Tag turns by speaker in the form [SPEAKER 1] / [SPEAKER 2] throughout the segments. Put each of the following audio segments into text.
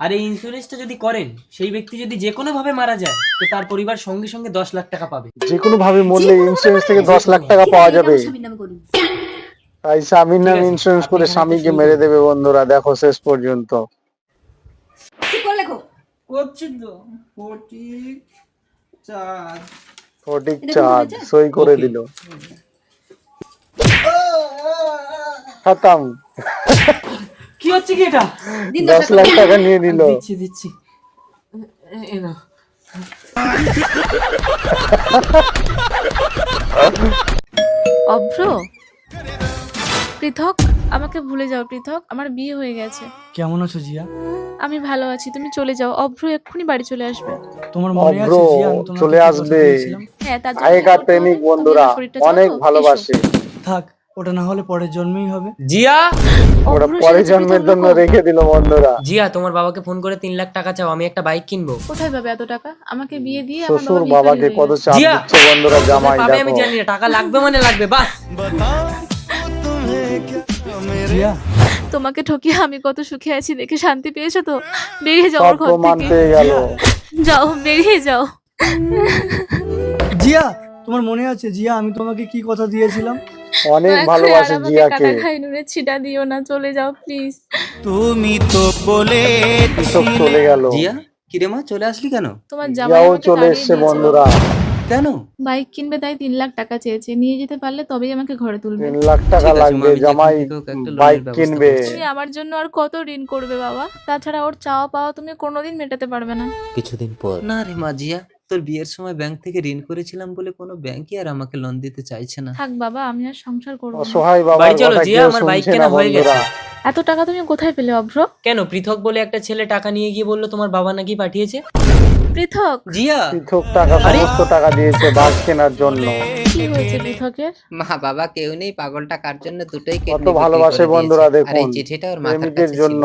[SPEAKER 1] আর এই ইন্স্যুরেন্সটা যদি করেন, সেই ব্যক্তি যদি যে কোনো ভাবে মারা যায়, তো তার পরিবার সঙ্গে সঙ্গে 10 লাখ টাকা পাবে।
[SPEAKER 2] যে কোনো ভাবে মরলে ইন্স্যুরেন্স থেকে 10 লাখ টাকা পাওয়া যাবে। তাই স্বামীর নামে ইন্স্যুরেন্স করে স্বামীকে মেরে দেবে বন্ধুরা, দেখো শেষ পর্যন্ত। ফটিক চাঁদ সই করে দিল, খতম।
[SPEAKER 1] কি হচ্ছে কি এটা?
[SPEAKER 2] 10 লাখ টাকা নিয়ে দিল।
[SPEAKER 1] দিচ্ছি এ না।
[SPEAKER 3] অভ্র, পৃথক, আমাকে ভুলে যাও পৃথক, আমার বিয়ে হয়ে গেছে।
[SPEAKER 4] কেমন আছো জিয়া?
[SPEAKER 3] আমি ভালো আছি, তুমি চলে যাও। অভ্র এক্ষুনি বাড়ি চলে আসবে।
[SPEAKER 4] তোমার মনে
[SPEAKER 2] অভ্র
[SPEAKER 4] আছে জিয়া আমি তোমাকে
[SPEAKER 2] চলে
[SPEAKER 4] কি কথা
[SPEAKER 2] আসবে।
[SPEAKER 4] দিয়েছিলাম?
[SPEAKER 3] হ্যাঁ, তার জন্য
[SPEAKER 2] আগেকার
[SPEAKER 3] কি করতে
[SPEAKER 2] প্রেমিক
[SPEAKER 3] হবে?
[SPEAKER 2] বন্ধুরা
[SPEAKER 3] তুমি আমার শরীরটা চাও
[SPEAKER 2] অনেক
[SPEAKER 3] তো?
[SPEAKER 2] ভালোবাসে।
[SPEAKER 4] থাক, ওটা না হলে পরের জন্মেই হবে।
[SPEAKER 1] জিয়া,
[SPEAKER 2] ওরা
[SPEAKER 3] অভ্র
[SPEAKER 2] পরে
[SPEAKER 3] এসেছে,
[SPEAKER 2] জন্মের
[SPEAKER 3] পৃথক
[SPEAKER 2] জন্য
[SPEAKER 3] লোক।
[SPEAKER 2] রেখে দিল বন্ধুরা।
[SPEAKER 1] জিয়া তোমার বাবাকে ফোন করে 3 লাখ টাকা চাও, আমি একটা বাইক কিনবো।
[SPEAKER 3] কোথায় পাবে এত টাকা? আমাকে বিয়ে দিয়ে আমার
[SPEAKER 2] শ্বশুর
[SPEAKER 3] বাবা
[SPEAKER 2] বাবাকে
[SPEAKER 3] ভিখারি হয়ে
[SPEAKER 2] কত
[SPEAKER 3] গেছে।
[SPEAKER 2] চাপ
[SPEAKER 1] জিয়া,
[SPEAKER 2] দিচ্ছে বন্ধুরা, জামাই
[SPEAKER 1] পাবে আমি
[SPEAKER 2] দেখো।
[SPEAKER 1] জানি না, টাকা লাগবে মানে লাগবে, বাস।
[SPEAKER 4] জিয়া,
[SPEAKER 3] তোমাকে ঠকিয়ে আমি কত সুখে আছি দেখে শান্তি পেয়েছো তো? বেরিয়ে যাও
[SPEAKER 2] সব
[SPEAKER 3] ওর ঘর
[SPEAKER 2] প্রমাণ
[SPEAKER 3] থেকে।
[SPEAKER 2] পেয়ে গেল।
[SPEAKER 3] যাও, বেরিয়ে যাও।
[SPEAKER 4] জিয়া তোমার মনে আছে জিয়া আমি তোমাকে কি কথা দিয়েছিলাম?
[SPEAKER 2] অনেক
[SPEAKER 3] দয়া করে আর
[SPEAKER 2] ভালোবাসে
[SPEAKER 3] আমাকে
[SPEAKER 2] জিয়াকে।
[SPEAKER 3] কাটা খাই নুনের ছিটা দিও না, চলে যাও প্লিজ।
[SPEAKER 5] তুমি তো বলে
[SPEAKER 2] কৃষক চলে গেল।
[SPEAKER 6] জিয়া, কিরে মা, চলে আসলি কেন?
[SPEAKER 3] তোমার জামাই
[SPEAKER 2] জিয়াও
[SPEAKER 3] আমাকে
[SPEAKER 2] চলে
[SPEAKER 3] তাড়িয়ে
[SPEAKER 2] এসছে
[SPEAKER 3] দিয়েছে
[SPEAKER 2] বন্ধুরা।
[SPEAKER 6] কেন?
[SPEAKER 3] বাইক কিনবে তাই 3 লাখ টাকা চেয়েছে, নিয়ে যেতে পারলে তবেই আমাকে ঘরে তুলবে।
[SPEAKER 2] 3 লাখ টাকা
[SPEAKER 6] ঠিক আছে,
[SPEAKER 2] লাগবে,
[SPEAKER 6] আমি এখন
[SPEAKER 2] জামাই
[SPEAKER 6] থেকেও একটা লোনের
[SPEAKER 2] বাইক
[SPEAKER 6] ব্যবস্থা
[SPEAKER 2] কিনবে।
[SPEAKER 6] করছি।
[SPEAKER 3] তুমি আমার জন্য আর কত ঋণ করবে বাবা? তাছাড়া ওর চাওয়া পাওয়া তুমি কোনোদিন মেটাতে পারবে না।
[SPEAKER 6] কিছুদিন পর। না রে মা, জিয়া তোর বিয়ের সময় ব্যাংক থেকে ঋণ করেছিলাম বলে কোনো ব্যাংকই আর আমাকে লোন দিতে চাইছে না।
[SPEAKER 3] থাক বাবা, আমি আর সংসার করবো না।
[SPEAKER 2] অসহায় বাবার
[SPEAKER 1] বাড়ি চলো
[SPEAKER 2] কথা
[SPEAKER 1] জিয়া,
[SPEAKER 2] কেউ
[SPEAKER 1] আমার বাইক
[SPEAKER 2] শুনছে
[SPEAKER 1] কেনা
[SPEAKER 2] না
[SPEAKER 1] হয়ে
[SPEAKER 2] বন্ধুরা।
[SPEAKER 1] গেছে।
[SPEAKER 3] এত টাকা তুমি কোথায় পেলে অভ্র?
[SPEAKER 1] কেন, পৃথক বলে একটা ছেলে টাকা নিয়ে গিয়ে বললো তোমার বাবা নাকি পাঠিয়েছে।
[SPEAKER 3] পৃথক?
[SPEAKER 6] জিয়া,
[SPEAKER 2] পৃথক টাকা, সমস্ত টাকা দিয়েছে বাস কেনার জন্য।
[SPEAKER 3] কি হয়েছে পৃথকের?
[SPEAKER 7] মা বাবা কেউ নেই, পাগলটা কার জন্য দুটোই
[SPEAKER 2] কত
[SPEAKER 7] কিডনি
[SPEAKER 2] ভালোবাসে বন্ধুরা দেখুন,
[SPEAKER 7] চিঠিটা ওর মাথার
[SPEAKER 2] প্রেমিকের
[SPEAKER 7] কাছে
[SPEAKER 2] জন্য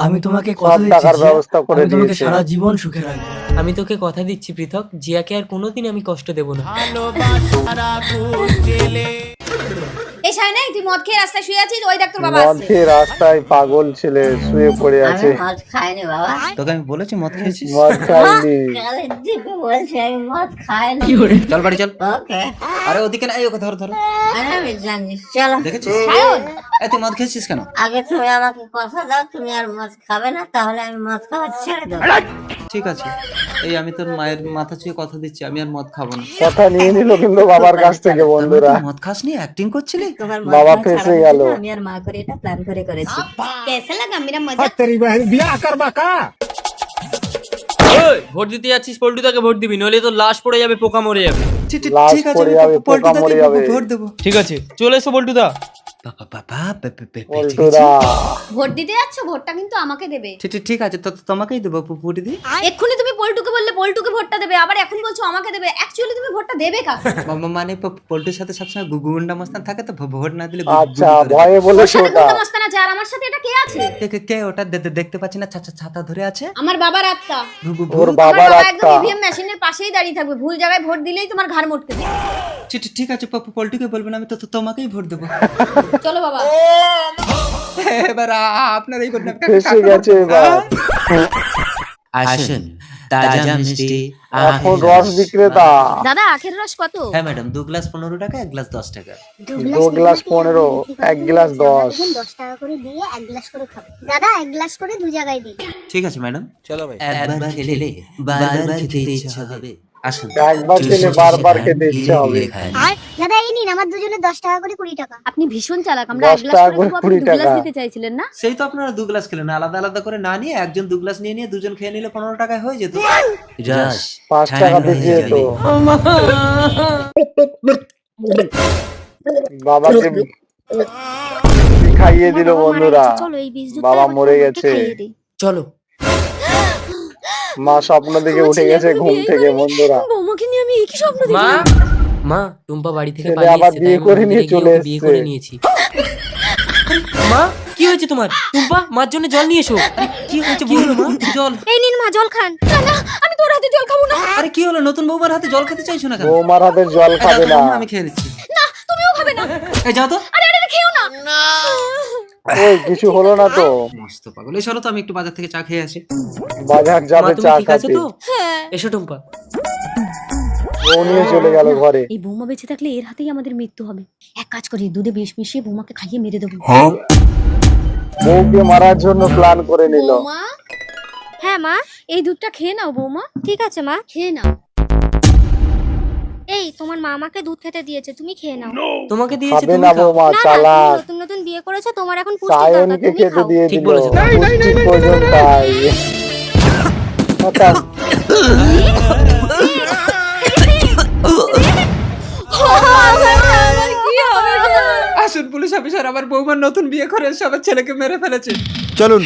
[SPEAKER 4] আমি তোমাকে
[SPEAKER 2] সব
[SPEAKER 4] কথা দিচ্ছি
[SPEAKER 2] টাকার
[SPEAKER 4] জিয়া,
[SPEAKER 2] ব্যবস্থা করে
[SPEAKER 4] আমি তোমাকে
[SPEAKER 2] দিয়েছে।
[SPEAKER 4] সারা জীবন সুখে রাখবো।
[SPEAKER 1] আমি তোকে কথা দিচ্ছি পৃথক, জিয়াকে আর কোনোদিন আমি কষ্ট দেব না।
[SPEAKER 8] এই শাইনাই, তুই মদ খেয়ে রাস্তায় শুয়ে আছিস, ওই দেখ তোর বাবা আসছে।
[SPEAKER 2] মধ্যে রাস্তায় পাগল ছেলে শুয়ে পড়ে আছে।
[SPEAKER 9] মদ খাইনি বাবা,
[SPEAKER 6] তোকে আমি বলেছি মদ খেয়েছিস?
[SPEAKER 2] মদ খাইনি।
[SPEAKER 9] কালের দিকে বলছে আমি মদ খাইনি।
[SPEAKER 6] চল বাড়ি চল।
[SPEAKER 9] ওকে,
[SPEAKER 6] আরে ওদিকে না, এই ওকে ধরো ধরো।
[SPEAKER 9] আমি জানি, চলো।
[SPEAKER 6] দেখেছিস? এই তুই মদ খেয়েছিস কেন?
[SPEAKER 9] আগে তুমি আমাকে কথা দাও তুমি আর মদ খাবে না, তাহলে আমি মদ খাওয়া ছেড়ে দেবো।
[SPEAKER 6] ঠিক আছে, এই আমি তোর মায়ের মাথা ছুঁয়ে কথা দিচ্ছি, আমি আর মদ খাবো না।
[SPEAKER 2] কথা নিয়ে নিল কিন্তু বাবার কাছ থেকে
[SPEAKER 6] তার মানে
[SPEAKER 2] বন্ধুরা।
[SPEAKER 6] তুই মদ খাসনি, অ্যাক্টিং করছিলি?
[SPEAKER 9] তোমার
[SPEAKER 2] বাবা
[SPEAKER 9] মদ
[SPEAKER 2] ফেঁসে
[SPEAKER 9] ছাড়ানোর
[SPEAKER 2] গেল।
[SPEAKER 9] জন্য আমি আর মা করে এটা প্ল্যান করে করেছি।
[SPEAKER 8] कैसा लगा मेरा मजा?
[SPEAKER 1] ওই, ভোট দিতে যাচ্ছিস, পল্টুদাকে ভোট দিবি, নইলে তো লাশ পড়ে যাবে, পোকা মরে যাবে।
[SPEAKER 2] লাশ
[SPEAKER 6] ঠিক আছে,
[SPEAKER 2] পড়ে
[SPEAKER 6] আমি
[SPEAKER 2] যাবে, পোকা
[SPEAKER 6] পল্টুদাকে
[SPEAKER 2] মরে যাবে।
[SPEAKER 6] ভোট দেবো।
[SPEAKER 1] ঠিক আছে, চলে এসো পল্টুদা।
[SPEAKER 2] পল্টুদা
[SPEAKER 8] ভোট দিতে যাচ্ছ, ভোটটা কিন্তু আমাকে দেবে।
[SPEAKER 6] ঠিক আছে, তো তোমাকেই দেবো পুটি দি।
[SPEAKER 8] এক্ষুনি তুমি পল্টুকে বললে পল্টুকে ভোটটা দেবে, আবার এখন বলছো আমাকে দেবে। অ্যাকচুয়ালি তুমি ভোটটা দেবে কাকে?
[SPEAKER 6] মানে পল্টুর সাথে সবসময় গুগুন্ডা মস্তান থাকে, তো ভোট না দিলে
[SPEAKER 2] আচ্ছা, ভয়ে
[SPEAKER 8] ওর
[SPEAKER 2] বলেছে
[SPEAKER 8] সাথে
[SPEAKER 2] ওটা।
[SPEAKER 8] গুন্ডা মস্তান আছে, আর আমার সাথে এটা কে আছে?
[SPEAKER 6] কে ওটা দেখতে পাচ্ছি না, ছাতা ধরে আছে।
[SPEAKER 8] আমার বাবার আত্মা।
[SPEAKER 2] ওর
[SPEAKER 8] আমার
[SPEAKER 2] বাবার
[SPEAKER 8] বাবা একদম
[SPEAKER 2] আত্মা।
[SPEAKER 8] ইভিএম মেশিনের পাশেই দাঁড়িয়ে থাকবে, ভুল জায়গায় ভোট দিলেই তোমার ঘাড় মটকে দেবে।
[SPEAKER 6] ঠিক আছে, পল্টুকে বলবেন, আমি তো তোমাকেই ভোট দেবো।
[SPEAKER 8] চলো বাবা।
[SPEAKER 6] এবার আপনারাই বলবেন।
[SPEAKER 2] ফেসে গেছে এবার।
[SPEAKER 6] আসুন, তাজা মিষ্টি
[SPEAKER 2] এখন রস বিক্রেতা।
[SPEAKER 8] দাদা, আখের রস কত?
[SPEAKER 6] হ্যাঁ ম্যাডাম, 2 গ্লাস 15 টাকা, 1 গ্লাস 10 টাকা।
[SPEAKER 2] 2 গ্লাস 15, 1 গ্লাস 10।
[SPEAKER 9] 10 টাকা করে দিয়ে 1 গ্লাস করে খাবো দাদা, 1 গ্লাস করে দু জায়গায় দিই।
[SPEAKER 6] ঠিক আছে ম্যাডাম, চলো ভাই। একবার খেলে বারবার খেতে ইচ্ছা হবে। আসুন,
[SPEAKER 2] একবার খেলে বারবার খেতে ইচ্ছে হবে।
[SPEAKER 9] দাদা এই নিন, আমার দুজনে 10 টাকা করে 20 টাকা।
[SPEAKER 8] আপনি ভীষণ চালাক, আমরা
[SPEAKER 2] 10
[SPEAKER 8] এক গ্লাস
[SPEAKER 2] টাকা
[SPEAKER 8] করে খাবো, আপনি
[SPEAKER 2] 20
[SPEAKER 8] দু গ্লাস
[SPEAKER 2] টাকা।
[SPEAKER 8] দিতে চাইছিলেন না?
[SPEAKER 6] সেই তো আপনারা 2 গ্লাস খেলেন, আলাদা আলাদা করে না নিয়ে একজন 2 গ্লাস নিয়ে দুজন খেয়ে নিলে 15 টাকায় হয়ে যেত। রস
[SPEAKER 2] 5 টাকা বেশি যেত। বাবাকে কি খাইয়ে দিল বন্ধুরা।
[SPEAKER 8] চলো এই বীজ
[SPEAKER 2] বাবা মরে গেছে।
[SPEAKER 1] চলো।
[SPEAKER 2] মা স্বপ্ন দেখে উঠে গেছে ঘুম থেকে বন্ধুরা।
[SPEAKER 8] বৌমাকে নিয়ে আমি একই স্বপ্ন
[SPEAKER 1] মা,
[SPEAKER 8] দেখলাম।
[SPEAKER 1] মা, টুম্পা বাড়ি থেকে
[SPEAKER 2] ছেলে
[SPEAKER 1] পালিয়ে
[SPEAKER 2] আবার
[SPEAKER 1] এসেছে,
[SPEAKER 2] বিয়ে
[SPEAKER 1] তাই আমি
[SPEAKER 2] করে নিয়ে
[SPEAKER 1] মন্দিরে গিয়ে
[SPEAKER 2] চলে
[SPEAKER 1] ওকে বিয়ে
[SPEAKER 2] এসেছে।
[SPEAKER 1] করে নিয়েছি। মা, কি হয়েছে তোমার? টুম্পা, মার জন্য জল নিয়ে এসো।
[SPEAKER 6] কি হয়েছে বলো মা? জল?
[SPEAKER 8] এই নিন মা, জল খান। না না, আমি তোর হাতে জল খাবো না।
[SPEAKER 6] আরে কি হলো, নতুন বৌমার হাতে জল খেতে চাইছো না কেন?
[SPEAKER 2] বৌমার হাতে জল খাবে না।
[SPEAKER 6] আমি খেয়ে নিচ্ছি।
[SPEAKER 8] না, তুমিও খাবে না।
[SPEAKER 6] এই যাও তো।
[SPEAKER 8] আরে আরে, খেও না।
[SPEAKER 2] ওই কিছু হলো না তো?
[SPEAKER 6] মস্ত পাগল, এই চলো তো আমি একটু বাজার থেকে চা খেয়ে আসি।
[SPEAKER 2] বাজার
[SPEAKER 1] মা
[SPEAKER 2] যাবে
[SPEAKER 1] তুমি
[SPEAKER 2] চা
[SPEAKER 1] ঠিক আছো
[SPEAKER 2] খাতে,
[SPEAKER 1] তো? এসো টুম্পা।
[SPEAKER 2] ও নিয়ে চলে গেল ঘরে।
[SPEAKER 8] এই বৌমা বেঁচে থাকলে এর হাতেই আমাদের মৃত্যু হবে। এক কাজ করি, দুধে বিষ মিশিয়ে বৌমাকে খাইয়ে মেরে দেবো।
[SPEAKER 2] বউকে মারার জন্য প্ল্যান করে নিল।
[SPEAKER 8] বৌমা, হ্যাঁ মা, এই দুধটা খেয়ে নাও বৌমা। ঠিক আছে মা, খেয়ে নাও। এই তোমার মা আমাকে দুধ খেতে দিয়েছে, তুমি খেয়ে নাও।
[SPEAKER 1] তোমাকে দিয়েছি,
[SPEAKER 2] খাবে
[SPEAKER 1] তুমি
[SPEAKER 2] না
[SPEAKER 1] খাও।
[SPEAKER 2] বৌমা,
[SPEAKER 8] না,
[SPEAKER 2] চালাক।
[SPEAKER 8] নতুন নতুন বিয়ে করেছো, তোমার এখন পুষ্টির দরকার,
[SPEAKER 2] সায়নকে
[SPEAKER 8] তুমি
[SPEAKER 2] খেতে
[SPEAKER 8] খাও।
[SPEAKER 2] দিয়ে
[SPEAKER 1] ঠিক
[SPEAKER 2] দিল,
[SPEAKER 1] বলেছো।
[SPEAKER 2] পুষ্টির প্রয়োজন তাই। খতম।
[SPEAKER 8] আমার কি হবে গো?
[SPEAKER 6] আসুন পুলিশ অফিসার, আমার বৌমার নতুন বিয়ে করে সবার ছেলেকে মেরে ফেলেছে।
[SPEAKER 5] চলুন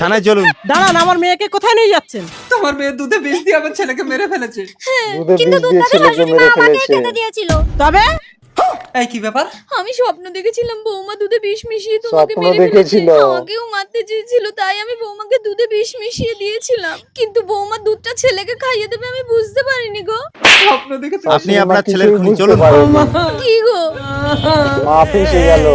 [SPEAKER 5] থানায় চলুন।
[SPEAKER 10] দাঁড়ান, আমার মেয়েকে কোথায় নিয়ে যাচ্ছেন?
[SPEAKER 6] তোমার মেয়ে দুধে বিষ দিয়ে আমার ছেলেকে মেরে ফেলেছে।
[SPEAKER 2] দুধে
[SPEAKER 8] কিন্তু
[SPEAKER 2] বিষ দিয়ে
[SPEAKER 8] দুধটা তো
[SPEAKER 2] ছেলেকে
[SPEAKER 8] শাশুড়ি
[SPEAKER 2] মেরে
[SPEAKER 8] মা আমাকে
[SPEAKER 2] ফেলেছে।
[SPEAKER 8] খেতে দিয়েছিল।
[SPEAKER 10] তবে
[SPEAKER 6] এই কি ব্যাপার?
[SPEAKER 3] আমি স্বপ্ন দেখেছিলাম বৌমা দুধে বিষ মিশিয়ে তোমাকে
[SPEAKER 2] স্বপ্ন
[SPEAKER 3] মেরে ফেলেছে।
[SPEAKER 2] দেখেছিল।
[SPEAKER 3] আমাকেও মারতে চেয়েছিল, তাই আমি বৌমাকে দুধে বিষ মিশিয়ে দিয়েছিলাম। কিন্তু বৌমা দুধটা ছেলেকে খাইয়ে দেবে আমি বুঝতে পারিনি গো।
[SPEAKER 6] স্বপ্ন দেখে
[SPEAKER 5] আপনি আপনার ছেলের
[SPEAKER 2] কিছুই
[SPEAKER 5] খুনি,
[SPEAKER 2] বুঝতে
[SPEAKER 5] চলুন।
[SPEAKER 2] পারেনি।
[SPEAKER 3] কি গো?
[SPEAKER 2] মা ফেসে গেল।